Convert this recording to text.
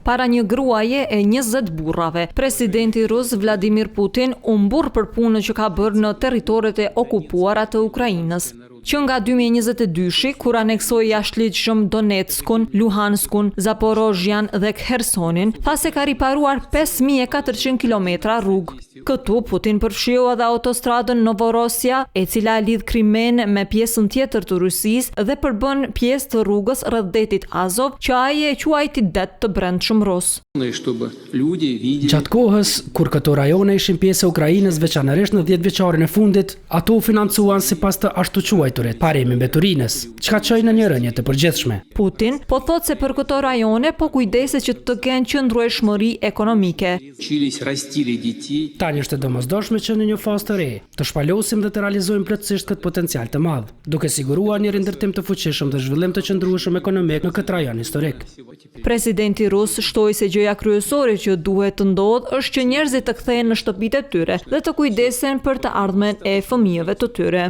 para një gruaje e 20 burrave. Presidenti rus Vladimir Putin u mburr për punën që ka bërë në territoret e okupuara të Ukrainës. Që nga 2022, kur aneksoi jashtëligjshëm Donetskun, Luhanskun, Zaporozhjan dhe Khersonin, tha se ka riparuar 5400 kilometra rrugë. Këtu Putin përfshiu edhe autostradën Novorossija, e cila lidh Krimen me pjesën tjetër të Rusisë dhe përbën pjesë të rrugës rreth detit Azov, që ai e quajti det të brendshëm rus. Gjatë kohës, kur këto rajone ishin pjesë e Ukrainës, veçanërisht në 10 vjeçarin e fundit, ato u financuan sipas të ashtu quajturit parimi mbeturinës, çka çoi në një rënje të përgjithshme. Putin po thotë se për këto rajone po kujdeset që të kenë qëndrueshmëri ekonomike. Tani është e domosdoshme që në një fazë të re të shpalosim dhe të realizojmë plotësisht këtë potencial të madh, duke siguruar një rindërtim të fuqishëm dhe zhvillim të qëndrueshëm ekonomik në këtë rajon historik. Presidenti rus shtoi se gjëja kryesore që duhet të ndodhë është që njerëzit të kthehen në shtëpitë e tyre dhe të kujdesen për të ardhmen e fëmijëve të tyre.